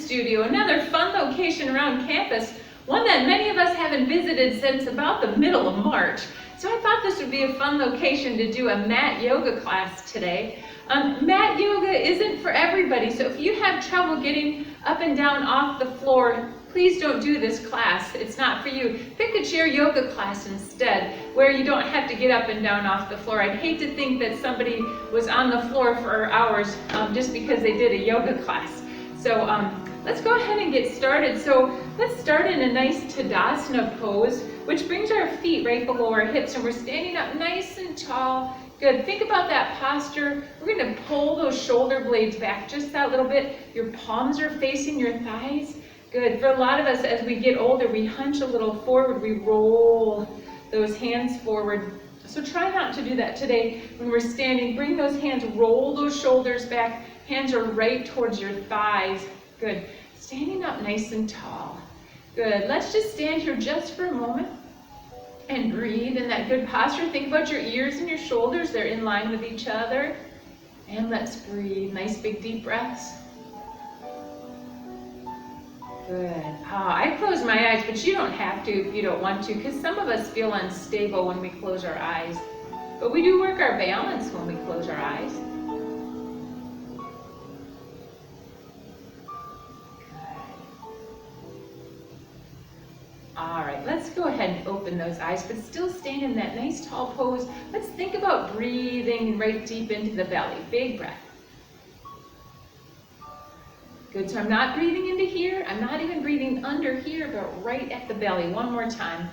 Studio, another fun location around campus, one that many of us haven't visited since about the middle of March. So I thought this would be a fun location to do a mat yoga class today. Mat yoga isn't for everybody, so if you have trouble getting up and down off the floor, please don't do this class. It's not for you. Pick a chair yoga class instead, where you don't have to get up and down off the floor. I'd hate to think that somebody was on the floor for hours just because they did a yoga class. So let's go ahead and get started. So let's start in a nice Tadasana pose, which brings our feet right below our hips, and we're standing up nice and tall. Good. Think about that posture. We're going to pull those shoulder blades back just that little bit. Your palms are facing your thighs. Good. For a lot of us, as we get older, we hunch a little forward. We roll those hands forward. So try not to do that today. When we're standing, bring those hands, roll those shoulders back. Hands are right towards your thighs. Good. Standing up nice and tall. Good. Let's just stand here just for a moment and breathe in that good posture. Think about your ears and your shoulders. They're in line with each other. And let's breathe. Nice big deep breaths. Good. I close my eyes, but you don't have to if you don't want to, because some of us feel unstable when we close our eyes. But we do work our balance when we close our eyes. All right, let's go ahead and open those eyes, but still staying in that nice tall pose. Let's think about breathing right deep into the belly. Big breath. Good, so I'm not breathing into here. I'm not even breathing under here, but right at the belly. One more time.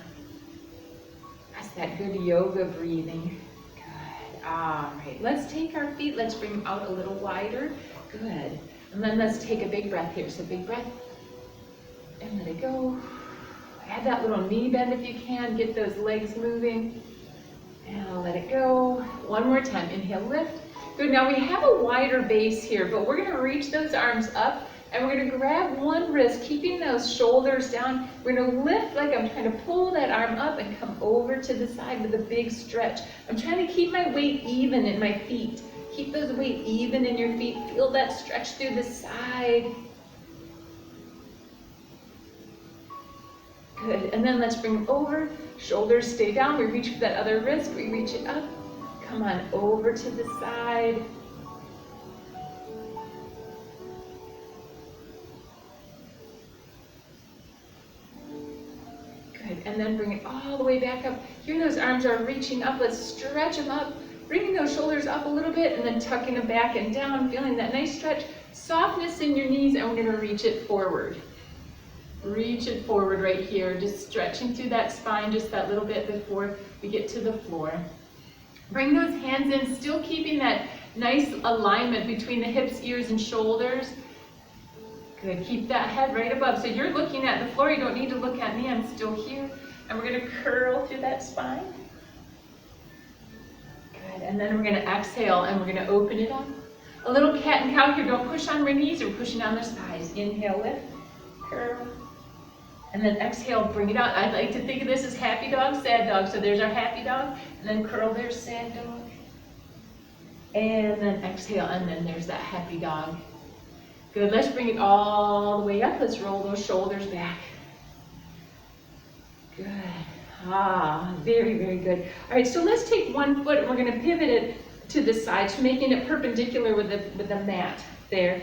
That's that good yoga breathing. Good, all right. Let's take our feet, let's bring them out a little wider. Good, and then let's take a big breath here. So big breath, and let it go. Add that little knee bend if you can. Get those legs moving. And I'll let it go. One more time. Inhale, lift. Good. Now we have a wider base here, but we're going to reach those arms up, and we're going to grab one wrist, keeping those shoulders down. We're going to lift like I'm trying to pull that arm up and come over to the side with a big stretch. I'm trying to keep my weight even in my feet. Keep those weight even in your feet. Feel that stretch through the side. Good, and then let's bring them over. Shoulders stay down. We reach for that other wrist. We reach it up. Come on over to the side. Good, and then bring it all the way back up. Here those arms are reaching up. Let's stretch them up. Bringing those shoulders up a little bit and then tucking them back and down. Feeling that nice stretch. Softness in your knees, and we're going to reach it forward. Reach it forward right here, just stretching through that spine just that little bit before we get to the floor. Bring those hands in, still keeping that nice alignment between the hips, ears, and shoulders. Good, keep that head right above. So you're looking at the floor, you don't need to look at me, I'm still here. And we're gonna curl through that spine. Good, and then we're gonna exhale and we're gonna open it up. A little cat and cow here, don't push on your knees or pushing on their thighs. Inhale, lift, curl. And then exhale, bring it out. I like to think of this as happy dog, sad dog. So there's our happy dog, and then curl there, sad dog. And then exhale, and then there's that happy dog. Good, let's bring it all the way up. Let's roll those shoulders back. Good, very, very good. All right, so let's take one foot and we're gonna pivot it to the side, so making it perpendicular with the mat there.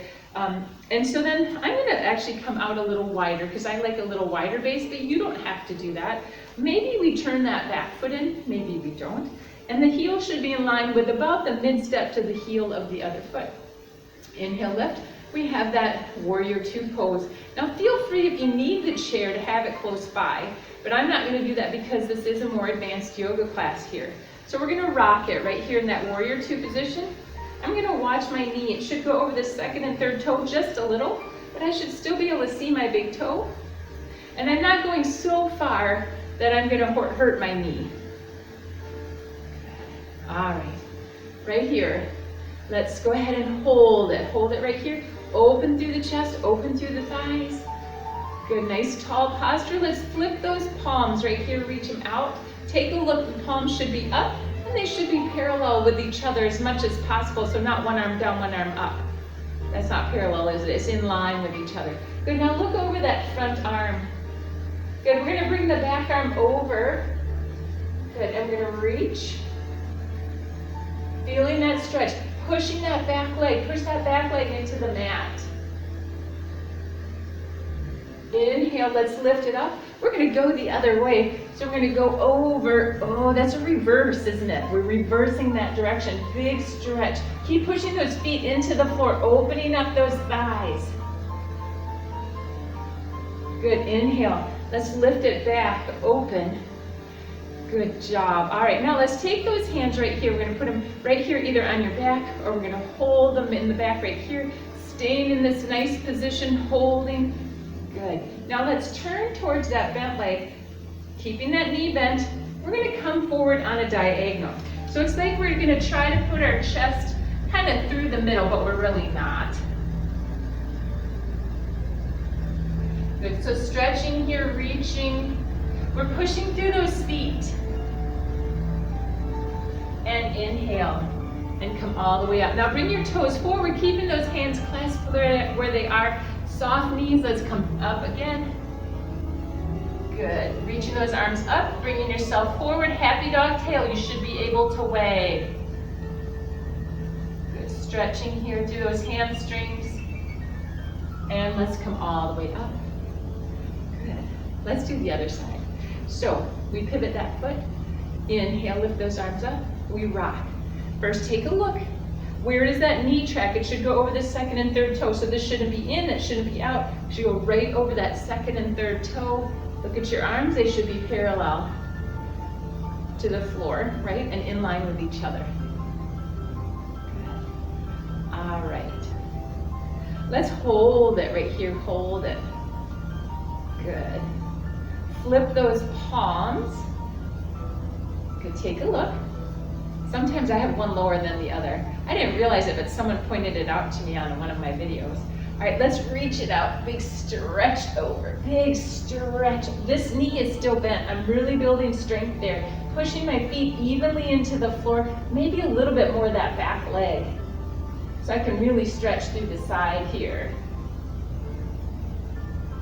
And so then I'm going to actually come out a little wider because I like a little wider base, but you don't have to do that. Maybe we turn that back foot in, maybe we don't. And the heel should be in line with about the mid-step to the heel of the other foot. Inhale, lift. We have that warrior two pose. Now feel free if you need the chair to have it close by, but I'm not going to do that because this is a more advanced yoga class here. So we're going to rock it right here in that warrior two position. I'm going to watch my knee. It should go over the second and third toe just a little, but I should still be able to see my big toe. And I'm not going so far that I'm going to hurt my knee. All right, right here. Let's go ahead and hold it. Hold it right here. Open through the chest, open through the thighs. Good, nice tall posture. Let's flip those palms right here, reach them out. Take a look, the palms should be up. They should be parallel with each other as much as possible, so not one arm down, one arm up. That's not parallel, is it? It's in line with each other. Good, now look over that front arm. Good, we're gonna bring the back arm over. Good, and we're gonna reach. Feeling that stretch, pushing that back leg, push that back leg into the mat. Inhale, let's lift it up. We're gonna go the other way. So we're gonna go over, oh, that's a reverse, isn't it? We're reversing that direction, big stretch. Keep pushing those feet into the floor, opening up those thighs. Good, inhale. Let's lift it back, open. Good job. All right, now let's take those hands right here. We're gonna put them right here, either on your back, or we're gonna hold them in the back right here, staying in this nice position, holding. Good. Now let's turn towards that bent leg, keeping that knee bent. We're gonna come forward on a diagonal. So it's like we're gonna try to put our chest kind of through the middle, but we're really not. Good, so stretching here, reaching. We're pushing through those feet. And inhale, and come all the way up. Now bring your toes forward, keeping those hands clasped where they are. Soft knees, let's come up again. Good, reaching those arms up, bringing yourself forward. Happy dog tail, you should be able to wave. Good, stretching here through those hamstrings. And let's come all the way up. Good, let's do the other side. So, we pivot that foot. Inhale, lift those arms up. We rock. First, take a look. Where does that knee track? It should go over the second and third toe. So this shouldn't be in, that shouldn't be out. It should go right over that second and third toe. Look at your arms, they should be parallel to the floor, right? And in line with each other. Good. All right. Let's hold it right here, hold it. Good. Flip those palms. Good, take a look. Sometimes I have one lower than the other. I didn't realize it, but someone pointed it out to me on one of my videos. All right, let's reach it out. Big stretch over, big stretch. This knee is still bent. I'm really building strength there. Pushing my feet evenly into the floor, maybe a little bit more of that back leg. So I can really stretch through the side here.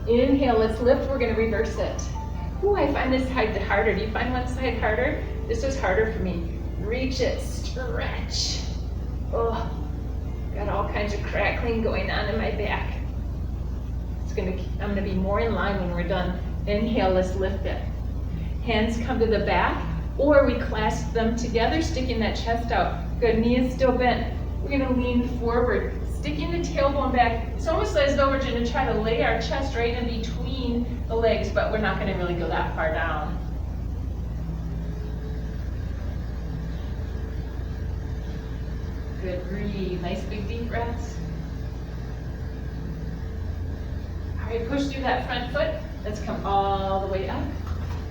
Inhale, let's lift, we're gonna reverse it. Ooh, I find this side harder. Do you find one side harder? This was harder for me. Reach it, stretch. Oh, got all kinds of crackling going on in my back. I'm gonna be more in line when we're done. Inhale, let's lift it. Hands come to the back, or we clasp them together, sticking that chest out. Good, knee is still bent. We're gonna lean forward, sticking the tailbone back. It's almost as though we're gonna try to lay our chest right in between the legs, but we're not gonna really go that far down. Good, breathe, nice big deep breaths. All right, push through that front foot. Let's come all the way up.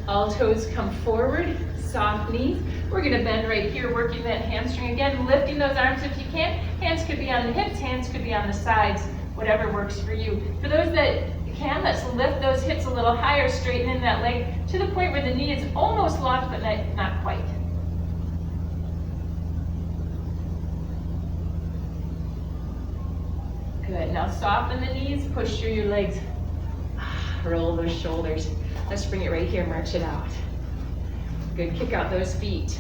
All toes come forward, soft knees. We're gonna bend right here, working that hamstring again, lifting those arms if you can. Hands could be on the hips, hands could be on the sides, whatever works for you. For those that can, let's lift those hips a little higher, straightening that leg to the point where the knee is almost locked, but not quite. Good, now soften the knees, push through your legs. Roll those shoulders. Let's bring it right here, march it out. Good, kick out those feet.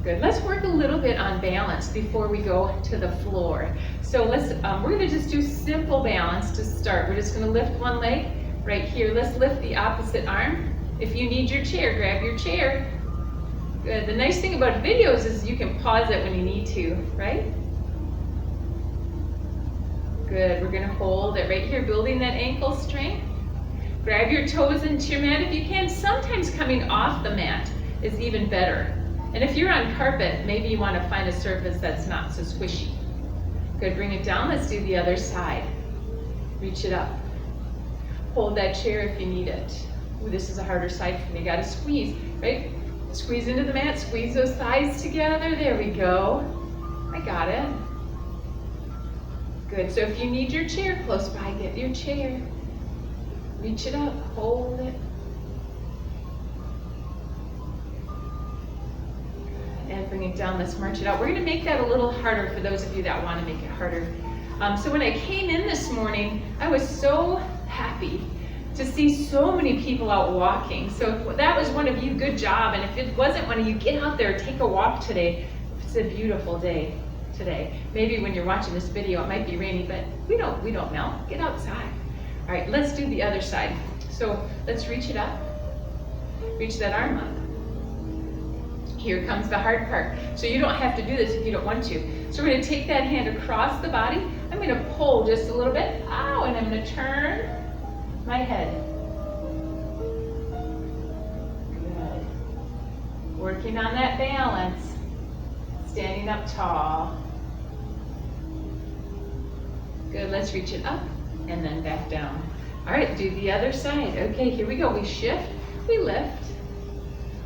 Good, let's work a little bit on balance before we go to the floor. So we're gonna just do simple balance to start. We're just gonna lift one leg right here. Let's lift the opposite arm. If you need your chair, grab your chair. Good, the nice thing about videos is you can pause it when you need to, right? Good, we're gonna hold it right here, building that ankle strength. Grab your toes into your mat if you can. Sometimes coming off the mat is even better. And if you're on carpet, maybe you wanna find a surface that's not so squishy. Good, bring it down, let's do the other side. Reach it up. Hold that chair if you need it. Ooh, this is a harder side for me, gotta squeeze, right? Squeeze into the mat, squeeze those thighs together, there we go. I got it. Good, so if you need your chair close by, get your chair. Reach it up, hold it. And bring it down, let's march it out. We're gonna make that a little harder for those of you that wanna make it harder. So when I came in this morning, I was so happy to see so many people out walking. So if that was one of you, good job. And if it wasn't one of you, get out there, take a walk today. It's a beautiful day today. Maybe when you're watching this video, it might be rainy, but we don't know. Get outside. All right, let's do the other side. So let's reach it up, reach that arm up. Here comes the hard part. So you don't have to do this if you don't want to. So we're gonna take that hand across the body. I'm gonna pull just a little bit. Ow, and I'm gonna turn my head. Good. Working on that balance. Standing up tall. Good, let's reach it up and then back down. All right, do the other side. Okay, here we go. We shift, we lift.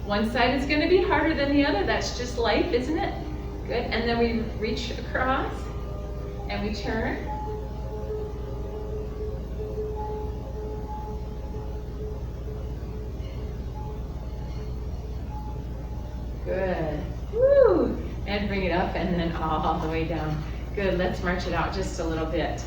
One side is gonna be harder than the other. That's just life, isn't it? Good, and then we reach across and we turn. Good. Woo! And bring it up and then all the way down. Good, let's march it out just a little bit.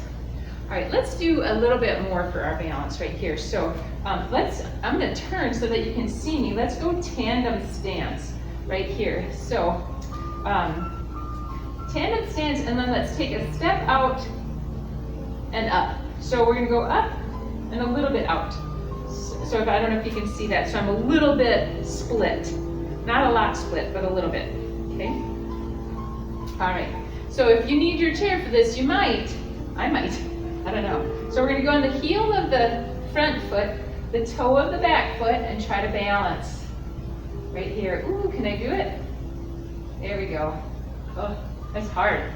All right, let's do a little bit more for our balance right here. So I'm gonna turn so that you can see me. Let's go tandem stance right here. So tandem stance, and then let's take a step out and up. So we're gonna go up and a little bit out. So if I don't know if you can see that. So I'm a little bit split. Not a lot split, but a little bit, okay? All right, so if you need your chair for this, you might, I might, I don't know. So we're gonna go on the heel of the front foot, the toe of the back foot, and try to balance. Right here, ooh, can I do it? There we go. Oh, that's hard.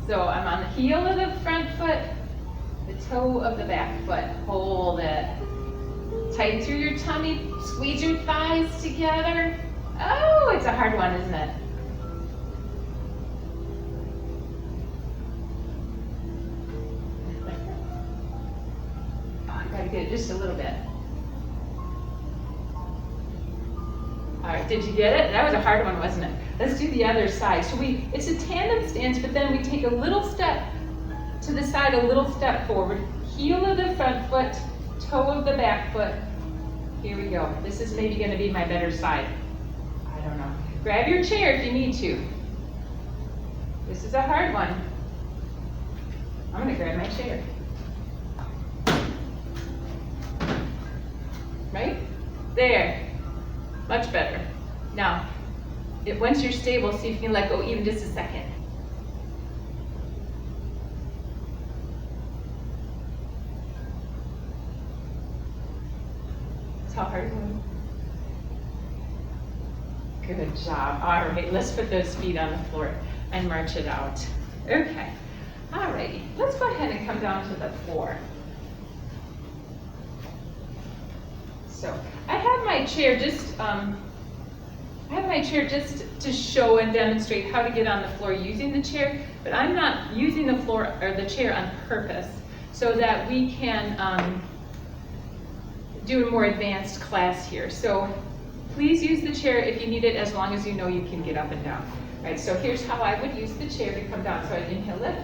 So I'm on the heel of the front foot, the toe of the back foot, hold it. Tight through your tummy, squeeze your thighs together. Oh, it's a hard one, isn't it? Oh, I gotta get it just a little bit. All right, did you get it? That was a hard one, wasn't it? Let's do the other side. So it's a tandem stance, but then we take a little step to the side, a little step forward. Heel of the front foot, toe of the back foot. Here we go. This is maybe gonna be my better side. I don't know. Grab your chair if you need to. This is a hard one. I'm gonna grab my chair. Right? There. Much better. Now, once you're stable, see if you can let go even just a second. How hard? Good job. All right, let's put those feet on the floor and march it out. Okay. All righty. Let's go ahead and come down to the floor. So I have my chair just to show and demonstrate how to get on the floor using the chair, but I'm not using the floor or the chair on purpose so that we can do a more advanced class here. So please use the chair if you need it, as long as you know you can get up and down. All right, so here's how I would use the chair to come down. So I inhale, lift.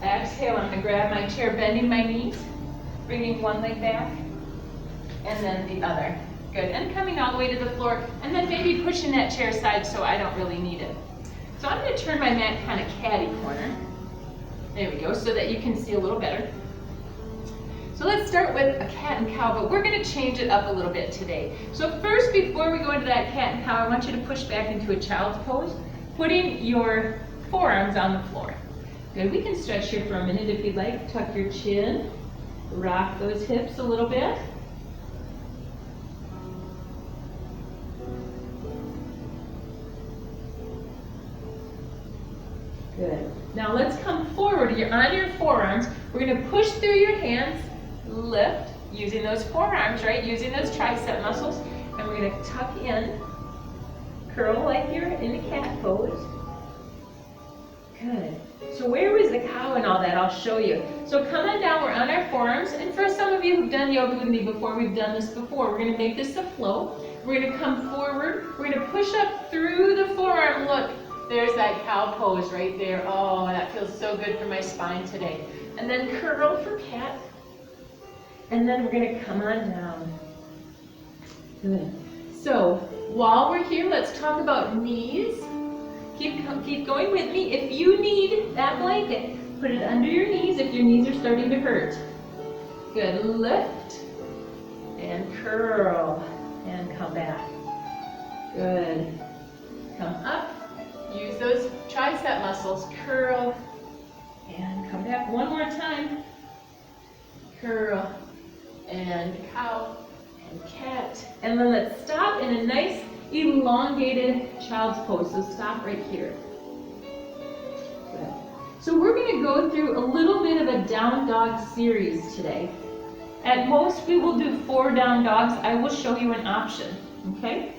Exhale, I'm gonna grab my chair, bending my knees, bringing one leg back, and then the other. Good, and coming all the way to the floor, and then maybe pushing that chair aside so I don't really need it. So I'm gonna turn my mat kind of catty corner. There we go, so that you can see a little better. So let's start with a cat and cow, but we're gonna change it up a little bit today. So first, before we go into that cat and cow, I want you to push back into a child's pose, putting your forearms on the floor. Good, we can stretch here for a minute if you'd like. Tuck your chin, rock those hips a little bit. Good. Now let's come forward. You're on your forearms. We're gonna push through your hands, lift, using those forearms, right? Using those tricep muscles. And we're gonna tuck in, curl like you're in a cat pose. Good. So where was the cow and all that? I'll show you. So come on down, we're on our forearms. And for some of you who've done yoga with me before, we've done this before. We're gonna make this a flow. We're gonna come forward. We're gonna push up through the forearm. Look, there's that cow pose right there. Oh, that feels so good for my spine today. And then curl for cat. And then we're gonna come on down. Good. So, while we're here, let's talk about knees. Keep going with me. If you need that blanket, put it under your knees if your knees are starting to hurt. Good. Lift and curl and come back. Good. Come up. Use those tricep muscles. Curl and come back. One more time. Curl and cow and cat. And then let's stop in a nice elongated child's pose. So stop right here. Good. So we're going to go through a little bit of a down dog series today. At most we will do 4 down dogs. I will show you an option. Okay?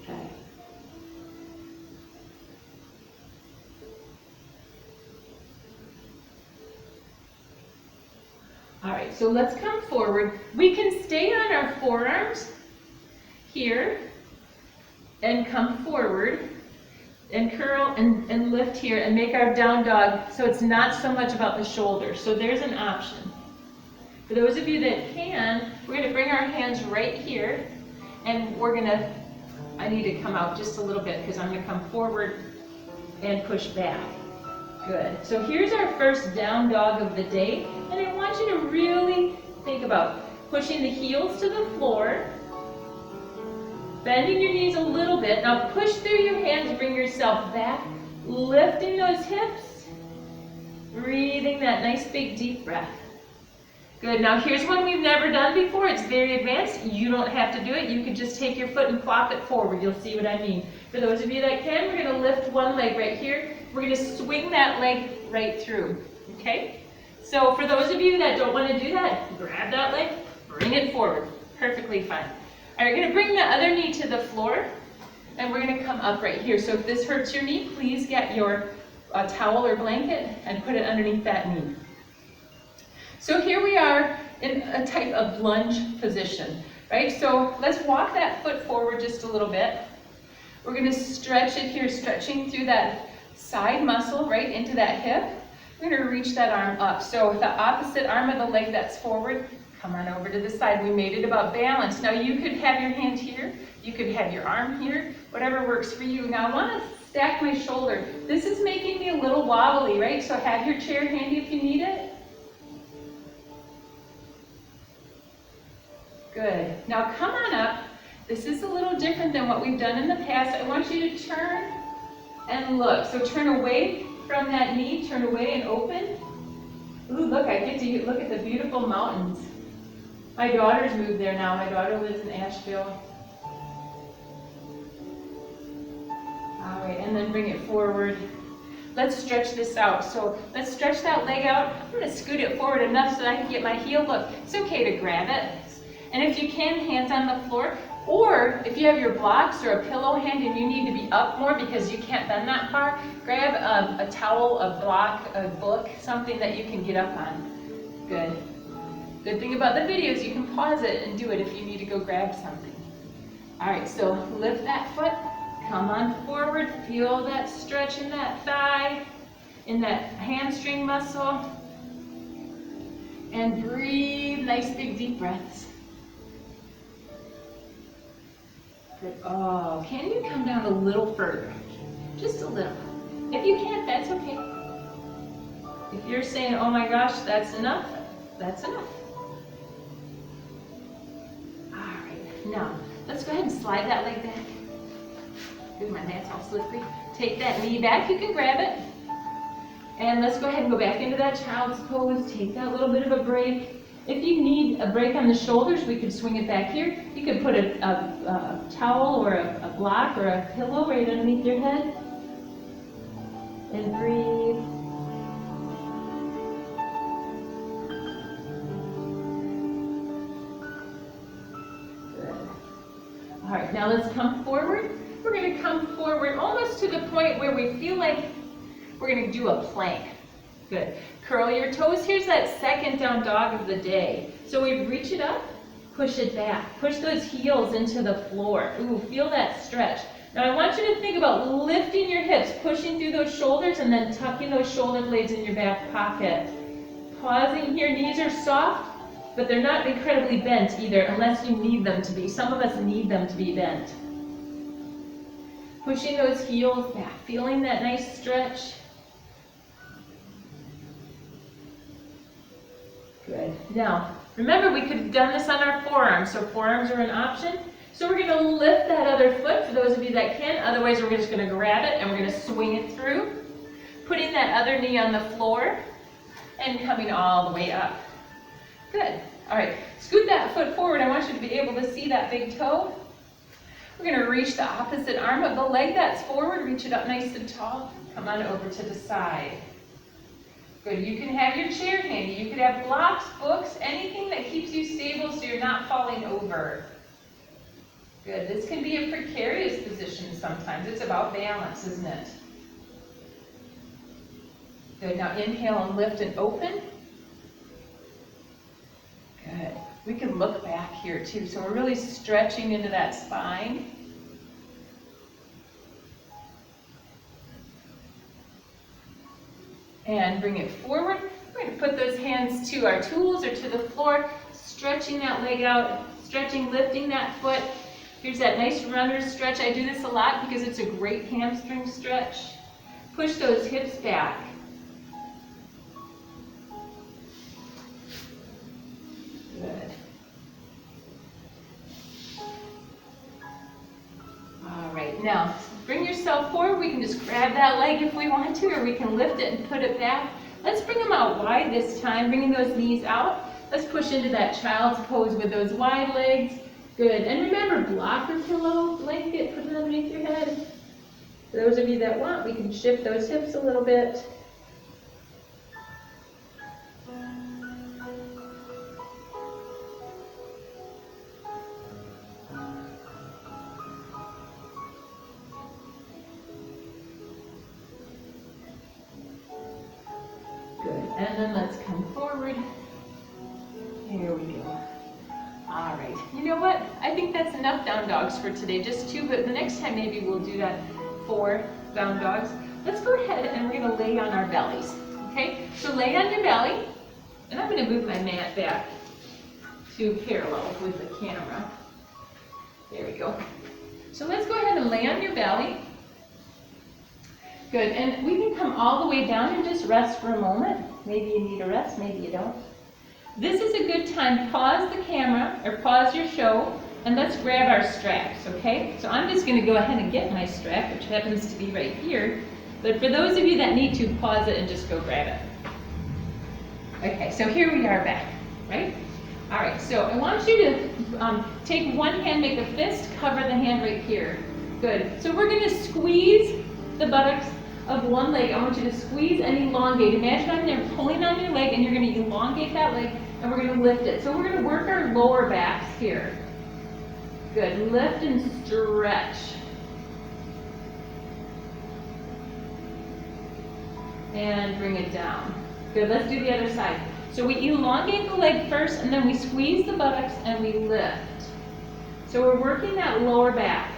Okay. All right, so let's come forward. We can stay on our forearms here and come forward and curl and lift here and make our down dog so it's not so much about the shoulders. So there's an option. For those of you that can, we're going to bring our hands right here and we're going to, I need to come out just a little bit because I'm going to come forward and push back. Good. So here's our first down dog of the day, and I want you to really think about pushing the heels to the floor, bending your knees a little bit. Now push through your hands to bring yourself back, lifting those hips, breathing that nice big deep breath. Good. Now here's one we've never done before. It's very advanced. You don't have to do it. You can just take your foot and plop it forward. You'll see what I mean. For those of you that can, we're going to lift one leg right here. We're going to swing that leg right through. Okay? So for those of you that don't want to do that, grab that leg, bring it forward. Perfectly fine. All right, we're going to bring the other knee to the floor, and we're going to come up right here. So if this hurts your knee, please get your towel or blanket and put it underneath that knee. So here we are in a type of lunge position, right? So let's walk that foot forward just a little bit. We're going to stretch it here, stretching through that side muscle right into that hip. We're going to reach that arm up. So the opposite arm of the leg that's forward, come on over to the side. We made it about balance. Now you could have your hand here, you could have your arm here, whatever works for you. Now I want to stack my shoulder. This is making me a little wobbly, right? So have your chair handy if you need it. Good. Now come on up. This is a little different than what we've done in the past. I want you to turn and look. So turn away from that knee, turn away and open. Ooh, look, I get to look at the beautiful mountains. My daughter's moved there now. My daughter lives in Asheville. All right, and then bring it forward. Let's stretch this out. So let's stretch that leg out. I'm going to scoot it forward enough so that I can get my heel. Look, it's okay to grab it. And if you can, hands on the floor. Or if you have your blocks or a pillow hand and you need to be up more because you can't bend that far, grab a towel, a block, a book, something that you can get up on. Good. Good thing about the video is you can pause it and do it if you need to go grab something. All right, so lift that foot, come on forward, feel that stretch in that thigh, in that hamstring muscle, and breathe nice big deep breaths. Good. Oh, can you come down a little further? Just a little. If you can't, that's okay. If you're saying, oh my gosh, that's enough, that's enough. All right, now, let's go ahead and slide that leg back. Ooh, my mat's all slippery. Take that knee back, you can grab it. And let's go ahead and go back into that child's pose. Take that little bit of a break. If you need a break on the shoulders, we could swing it back here. You could put a towel or a block or a pillow right underneath your head. And breathe. Good. All right, now let's come forward. We're going to come forward almost to the point where we feel like we're going to do a plank. Good. Curl your toes. Here's that second down dog of the day. So we reach it up, Push it back. Push those heels into the floor. Ooh, feel that stretch. Now I want you to think about lifting your hips, pushing through those shoulders, and then tucking those shoulder blades in your back pocket. Pausing here, knees are soft, but they're not incredibly bent either, unless you need them to be. Some of us need them to be bent. Pushing those heels back, feeling that nice stretch. Good. Now, remember we could have done this on our forearms, so forearms are an option. So we're going to lift that other foot, for those of you that can. Otherwise, we're just going to grab it and we're going to swing it through. Putting that other knee on the floor and coming all the way up. Good. All right, scoot that foot forward. I want you to be able to see that big toe. We're going to reach the opposite arm of the leg that's forward. Reach it up nice and tall. Come on over to the side. Good. You can have your chair handy. You could have blocks, books, anything that keeps you stable so you're not falling over. Good. This can be a precarious position sometimes. It's about balance, isn't it? Good. Now inhale and lift and open. Good. We can look back here too. So we're really stretching into that spine. And bring it forward. We're going to put those hands to our tools or to the floor, stretching that leg out, stretching, lifting that foot. Here's that nice runner's stretch. I do this a lot because it's a great hamstring stretch. Push those hips back. Good. All right, now bring yourself forward. We can just grab that leg if we want to, or we can lift it and put it back. Let's bring them out wide this time, bringing those knees out. Let's push into that child's pose with those wide legs. Good. And remember, block your pillow, blanket, put it underneath your head. For those of you that want, we can shift those hips a little bit. And then let's come forward. Here we go. All right. You know what? I think that's enough down dogs for today. Just 2, but the next time maybe we'll do that 4 down dogs. Let's go ahead and we're going to lay on our bellies. Okay? So lay on your belly. And I'm going to move my mat back to parallel with the camera. There we go. So let's go ahead and lay on your belly. Good. And we can come all the way down and just rest for a moment. Maybe you need a rest, maybe you don't. This is a good time. Pause the camera or pause your show and let's grab our straps, okay? So I'm just going to go ahead and get my strap, which happens to be right here. But for those of you that need to, pause it and just go grab it. Okay, so here we are back, right? All right, so I want you to take one hand, make a fist, cover the hand right here. Good. So we're going to squeeze the buttocks of one leg. I want you to squeeze and elongate. Imagine I'm there pulling on your leg and you're going to elongate that leg and we're going to lift it. So we're going to work our lower backs here. Good. Lift and stretch. And bring it down. Good. Let's do the other side. So we elongate the leg first and then we squeeze the buttocks and we lift. So we're working that lower back.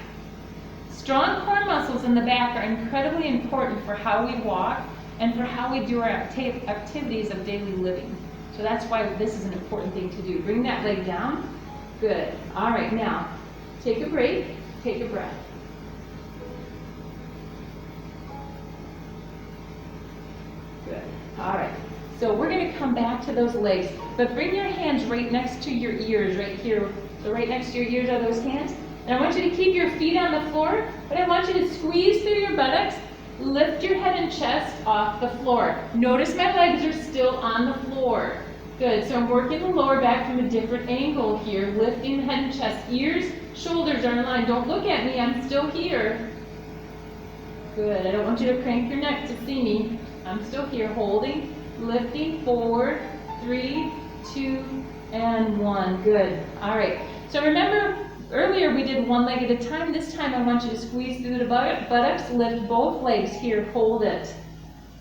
Strong core muscles in the back are incredibly important for how we walk and for how we do our activities of daily living. So that's why this is an important thing to do. Bring that leg down. Good. All right, now take a break, take a breath. Good. All right. So we're going to come back to those legs, but bring your hands right next to your ears, right here. So right next to your ears are those hands. And I want you to keep your feet on the floor, but I want you to squeeze through your buttocks, lift your head and chest off the floor. Notice my legs are still on the floor. Good, so I'm working the lower back from a different angle here, lifting the head and chest. Ears, shoulders are in line. Don't look at me, I'm still here. Good, I don't want you to crank your neck to see me. I'm still here, holding, lifting, forward, 3, 2, and 1. Good, all right. So remember, earlier we did one leg at a time. This time I want you to squeeze through the buttocks, lift both legs here, hold it.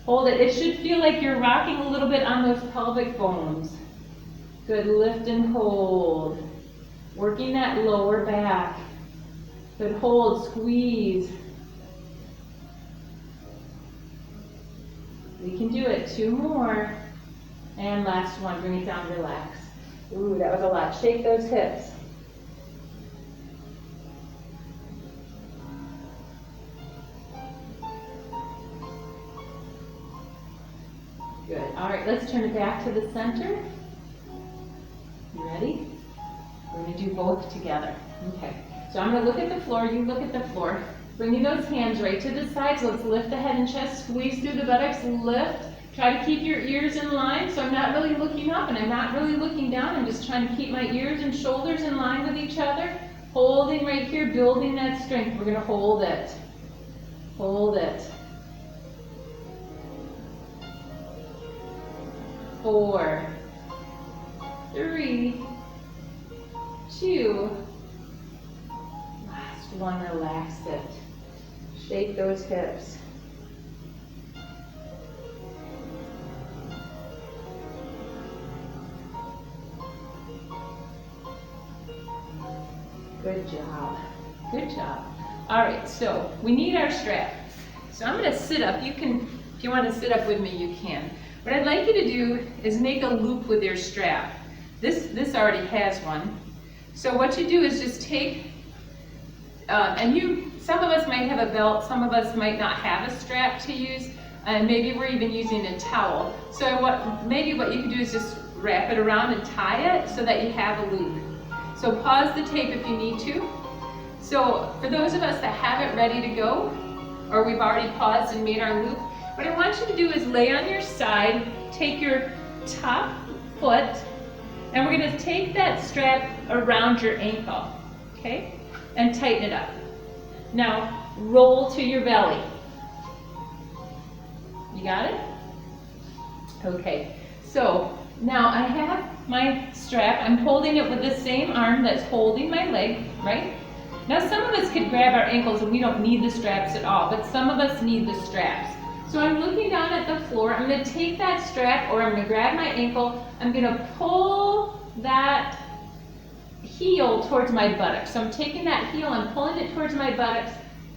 Hold it. It should feel like you're rocking a little bit on those pelvic bones. Good, lift and hold. Working that lower back. Good, hold, squeeze. We can do it, 2 more. And last one, bring it down, relax. Ooh, that was a lot. Shake those hips. Good. All right, let's turn it back to the center. You ready? We're going to do both together. Okay. So I'm going to look at the floor. You look at the floor. Bringing those hands right to the sides. Let's lift the head and chest. Squeeze through the buttocks. Lift. Try to keep your ears in line. So I'm not really looking up and I'm not really looking down. I'm just trying to keep my ears and shoulders in line with each other. Holding right here, building that strength. We're going to hold it. Hold it. 4, 3, 2, last one, relax it. Shake those hips. Good job. Good job. All right, so we need our strap. So I'm going to sit up. You can, if you want to sit up with me, you can. What I'd like you to do is make a loop with your strap. This already has one. So what you do is just take, some of us might have a belt, some of us might not have a strap to use, and maybe we're even using a towel. So maybe what you can do is just wrap it around and tie it so that you have a loop. So pause the tape if you need to. So for those of us that have it ready to go, or we've already paused and made our loop, what I want you to do is lay on your side, take your top foot, and we're going to take that strap around your ankle, okay? And tighten it up. Now, roll to your belly. You got it? Okay, so now I have my strap. I'm holding it with the same arm that's holding my leg, right? Now some of us could grab our ankles and we don't need the straps at all, but some of us need the straps. So I'm looking down at the floor. I'm going to take that strap, or I'm going to grab my ankle. I'm going to pull that heel towards my buttocks. So I'm taking that heel and pulling it towards my buttocks.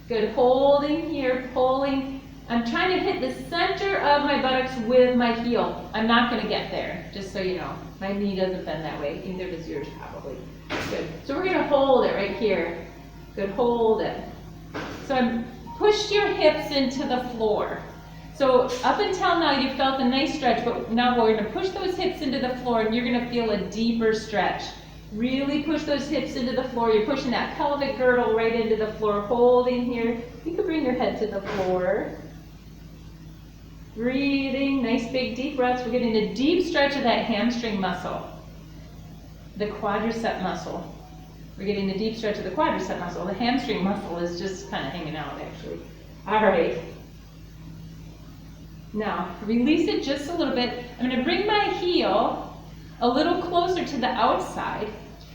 Good, holding here, pulling. I'm trying to hit the center of my buttocks with my heel. I'm not going to get there, just so you know. My knee doesn't bend that way. Neither does yours probably. Good. So we're going to hold it right here. Good, hold it. So push your hips into the floor. So up until now you felt a nice stretch, but now we're going to push those hips into the floor and you're going to feel a deeper stretch. Really push those hips into the floor. You're pushing that pelvic girdle right into the floor, holding here. You can bring your head to the floor. Breathing, nice big deep breaths. We're getting a deep stretch of that hamstring muscle, the quadricep muscle. We're getting a deep stretch of the quadricep muscle. The hamstring muscle is just kind of hanging out actually. All right. Now, release it just a little bit. I'm going to bring my heel a little closer to the outside.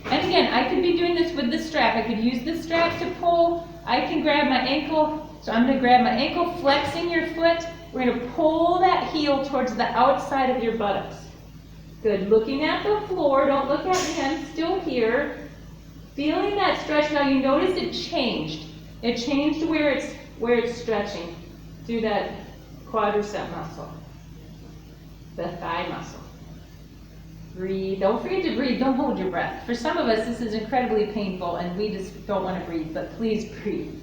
And again, I could be doing this with the strap. I could use the strap to pull. I can grab my ankle. So I'm going to grab my ankle, flexing your foot. We're going to pull that heel towards the outside of your buttocks. Good. Looking at the floor. Don't look at me. I'm still here. Feeling that stretch. Now you notice it changed. It changed to where it's stretching through that quadricep muscle, the thigh muscle. Breathe. Don't forget to breathe. Don't hold your breath. For some of us, this is incredibly painful and we just don't want to breathe, but please breathe.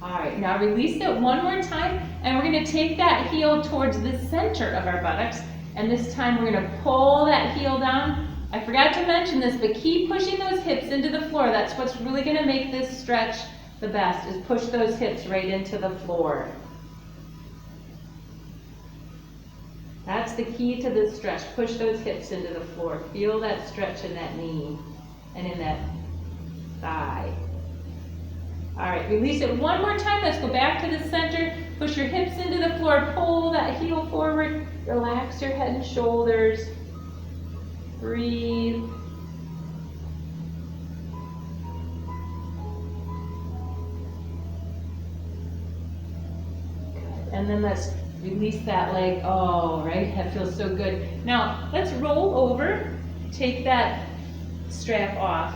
All right, now release it one more time, and we're going to take that heel towards the center of our buttocks, and this time we're going to pull that heel down. I forgot to mention this, but keep pushing those hips into the floor. That's what's really going to make this stretch the best, is push those hips right into the floor. That's the key to this stretch. Push those hips into the floor. Feel that stretch in that knee and in that thigh. All right, release it one more time. Let's go back to the center. Push your hips into the floor. Pull that heel forward. Relax your head and shoulders. Breathe. And then let's release that leg. Oh, right, that feels so good. Now, let's roll over take that strap off.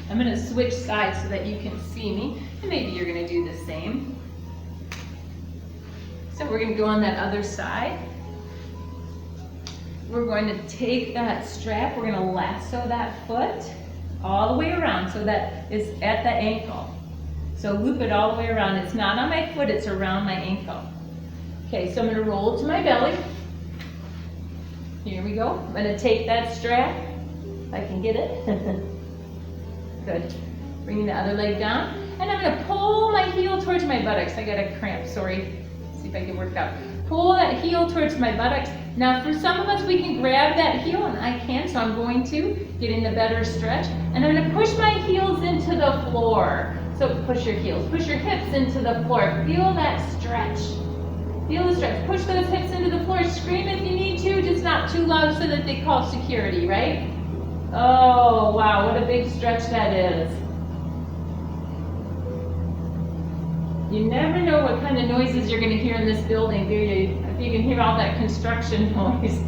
I'm going to switch sides so that you can see me, and maybe you're going to do the same. So we're going to go on that other side. We're going to take that strap, we're going to lasso that foot all the way around so that it's at the ankle. So loop it all the way around. It's not on my foot, it's around my ankle. Okay, so I'm going to roll it to my belly. Here we go. I'm going to take that strap, if I can get it. Good. Bringing the other leg down. And I'm going to pull my heel towards my buttocks. I got a cramp, sorry. See if I can work it out. Pull that heel towards my buttocks. Now for some of us, we can grab that heel, and I can, so I'm going to, getting the better stretch. And I'm going to push my heels into the floor. So push your heels, push your hips into the floor. Feel that stretch. Feel the stretch. Push those hips into the floor. Scream if you need to, just not too loud so that they call security, right? Oh, wow, what a big stretch that is. You never know what kind of noises you're going to hear in this building, do you? If you can hear all that construction noise.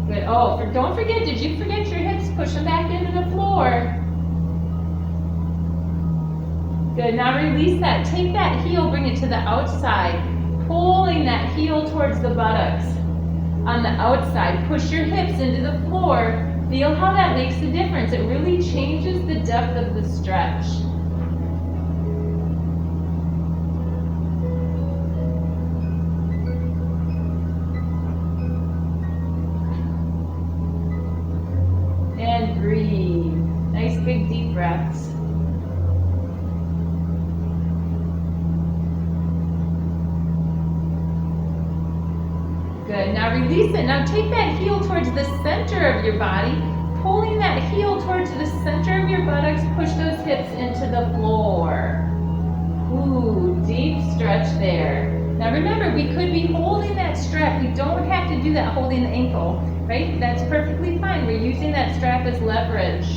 Good. Oh, don't forget, did you forget your hips? Push them back into the floor. Good. Now release that. Take that heel, bring it to the outside, pulling that heel towards the buttocks. On the outside, push your hips into the floor. Feel how that makes a difference. It really changes the depth of the stretch. And breathe. Nice big deep breaths. Good. Now release it. Now take that heel towards the center of your body, pulling that heel towards the center of your buttocks. Push those hips into the floor. Ooh, deep stretch there. Now remember, we could be holding that strap. We don't have to do that holding the ankle, right? That's perfectly fine. We're using that strap as leverage.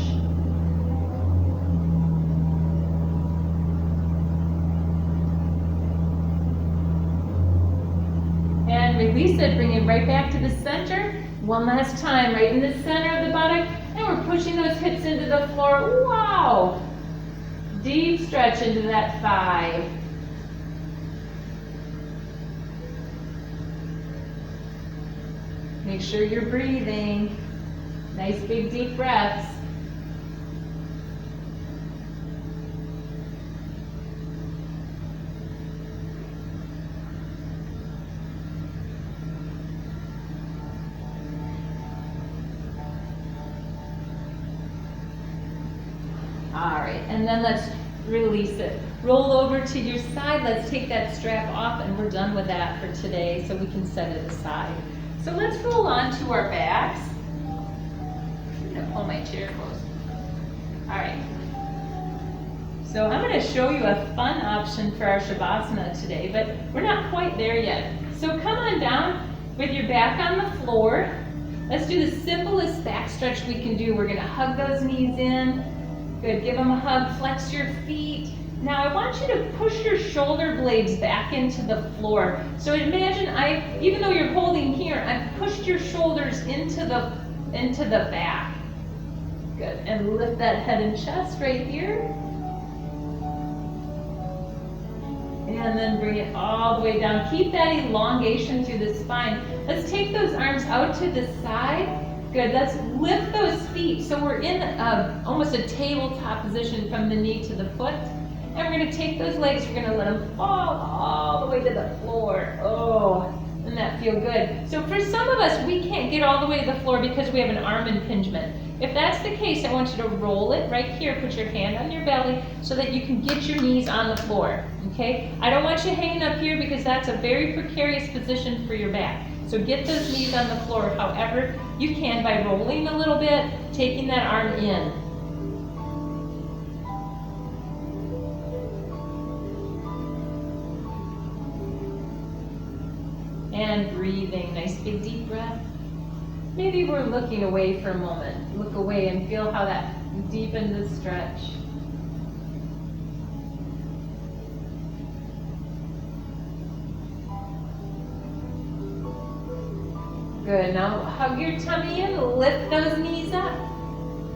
And release it, bring it right back to the center. One last time, right in the center of the buttock. And we're pushing those hips into the floor. Wow! Deep stretch into that thigh. Make sure you're breathing. Nice big deep breaths. All right, and then let's release it. Roll over to your side. Let's take that strap off, and we're done with that for today, so we can set it aside. So let's roll on to our backs. I'm gonna pull my chair close. All right. So I'm gonna show you a fun option for our Shavasana today, but we're not quite there yet. So come on down with your back on the floor. Let's do the simplest back stretch we can do. We're gonna hug those knees in. Good, give them a hug, flex your feet. Now I want you to push your shoulder blades back into the floor. So imagine even though you're holding here, I've pushed your shoulders into the back. Good, and lift that head and chest right here. And then bring it all the way down. Keep that elongation through the spine. Let's take those arms out to the side. Good, let's lift those feet. So we're in almost a tabletop position from the knee to the foot. And we're gonna take those legs, we're gonna let them fall all the way to the floor. Oh, doesn't that feel good? So for some of us, we can't get all the way to the floor because we have an arm impingement. If that's the case, I want you to roll it right here. Put your hand on your belly so that you can get your knees on the floor, okay? I don't want you hanging up here because that's a very precarious position for your back. So get those knees on the floor however you can by rolling a little bit, taking that arm in. And breathing, nice big deep breath. Maybe we're looking away for a moment. Look away and feel how that deepens the stretch. Good, now hug your tummy in, lift those knees up.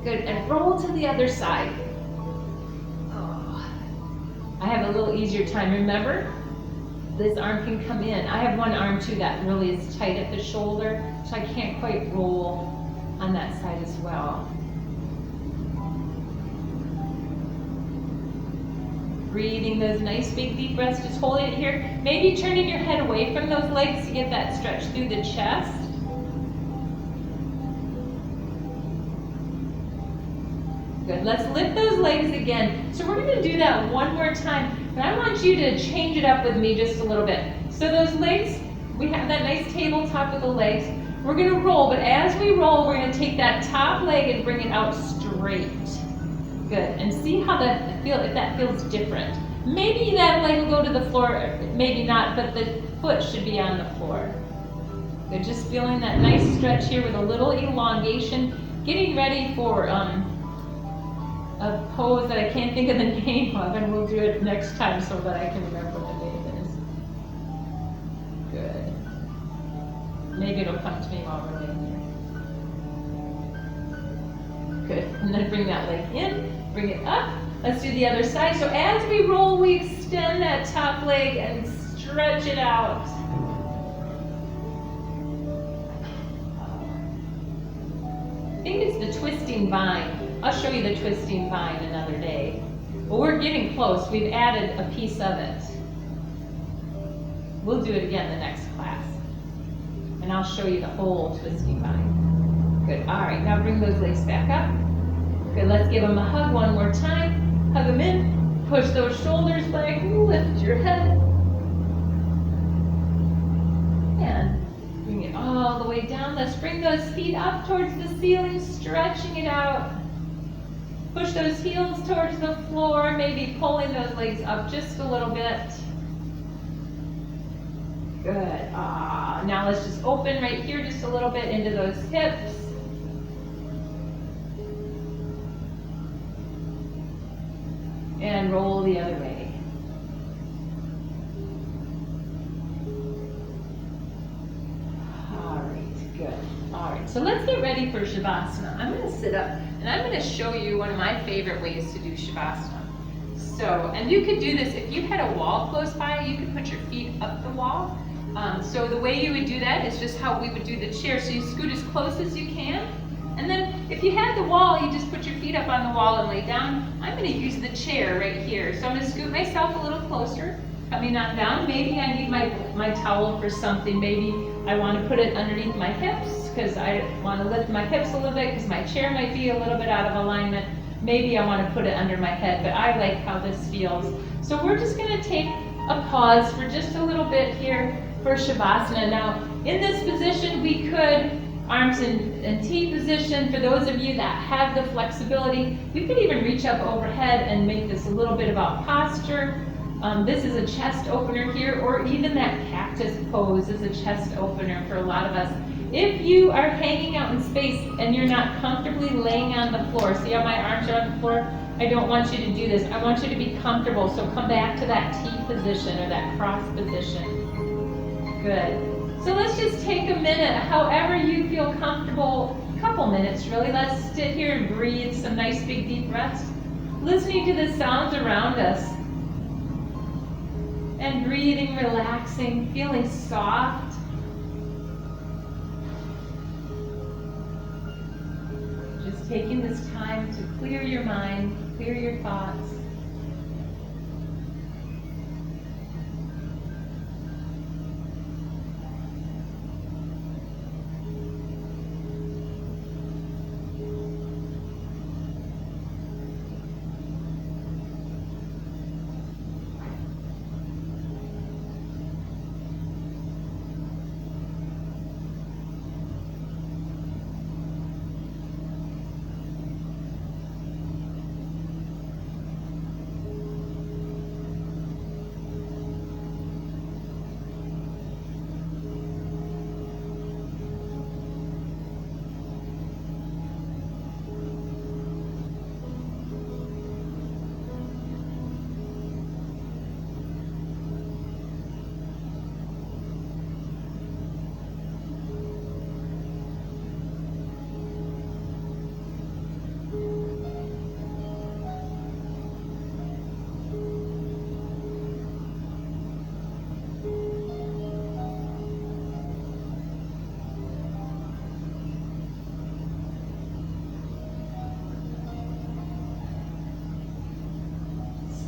Good, and roll to the other side. Oh. I have a little easier time. Remember, this arm can come in. I have one arm too that really is tight at the shoulder, so I can't quite roll on that side as well. Breathing those nice big deep breaths, just holding it here. Maybe turning your head away from those legs to get that stretch through the chest. Good, let's lift those legs again. So we're gonna do that one more time, but I want you to change it up with me just a little bit. So those legs, we have that nice tabletop with the legs. We're gonna roll, but as we roll, we're gonna take that top leg and bring it out straight. Good, and see how if that feels different. Maybe that leg will go to the floor, maybe not, but the foot should be on the floor. Good, just feeling that nice stretch here with a little elongation, getting ready for a pose that I can't think of the name of, and we'll do it next time so that I can remember what the name is. Good. Maybe it'll come to me while we're laying here. Good, and then bring that leg in. Bring it up. Let's do the other side. So as we roll, we extend that top leg and stretch it out. I think it's the twisting vine. I'll show you the twisting vine another day. But we're getting close. We've added a piece of it. We'll do it again the next class. And I'll show you the whole twisting vine. Good. All right, now bring those legs back up. Good, let's give them a hug one more time. Hug them in, push those shoulders back, lift your head. And bring it all the way down. Let's bring those feet up towards the ceiling, stretching it out. Push those heels towards the floor, maybe pulling those legs up just a little bit. Good. Now let's just open right here just a little bit into those hips. And roll the other way. All right, good. All right, so let's get ready for Shavasana. I'm going to sit up and I'm going to show you one of my favorite ways to do Shavasana. So, and you could do this, if you had a wall close by, you could put your feet up the wall. So the way you would do that is just how we would do the chair. So you scoot as close as you can. And then if you had the wall, you just put your feet up on the wall and lay down. I'm going to use the chair right here. So I'm going to scoot myself a little closer, coming on down. Maybe I need my towel for something. Maybe I want to put it underneath my hips because I want to lift my hips a little bit because my chair might be a little bit out of alignment. Maybe I want to put it under my head, but I like how this feels. So we're just going to take a pause for just a little bit here for Shavasana. Now, in this position, we could arms in T position. For those of you that have the flexibility, we could even reach up overhead and make this a little bit about posture. This is a chest opener here, or even that cactus pose is a chest opener for a lot of us. If you are hanging out in space and you're not comfortably laying on the floor, see how my arms are on the floor? I don't want you to do this. I want you to be comfortable, so come back to that T position or that cross position. Good. So let's just take a minute, however you feel comfortable, a couple minutes really. Let's sit here and breathe some nice big deep breaths, listening to the sounds around us, and breathing, relaxing, feeling soft. Just taking this time to clear your mind, clear your thoughts.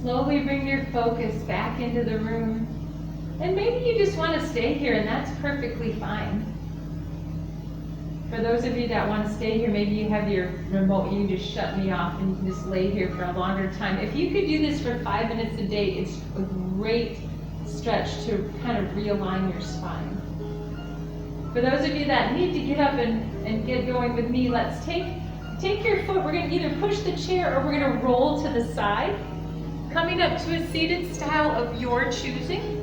Slowly bring your focus back into the room. And maybe you just want to stay here, and that's perfectly fine. For those of you that want to stay here, maybe you have your remote, you just shut me off and you can just lay here for a longer time. If you could do this for 5 minutes a day, it's a great stretch to kind of realign your spine. For those of you that need to get up and get going with me, let's take your foot. We're going to either push the chair or we're going to roll to the side, coming up to a seated style of your choosing.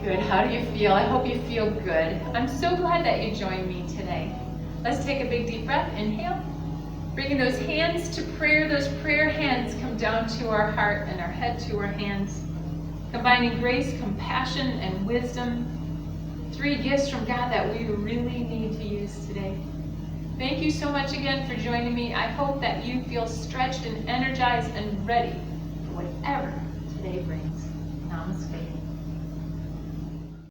Good. How do you feel? I hope you feel good. I'm so glad that you joined me today. Let's take a big deep breath. Inhale. Bringing those hands to prayer. Those prayer hands come down to our heart and our head to our hands. Combining grace, compassion, and wisdom. 3 gifts from God that we really need to use today. Thank you so much again for joining me. I hope that you feel stretched and energized and ready for whatever today brings. Namaste.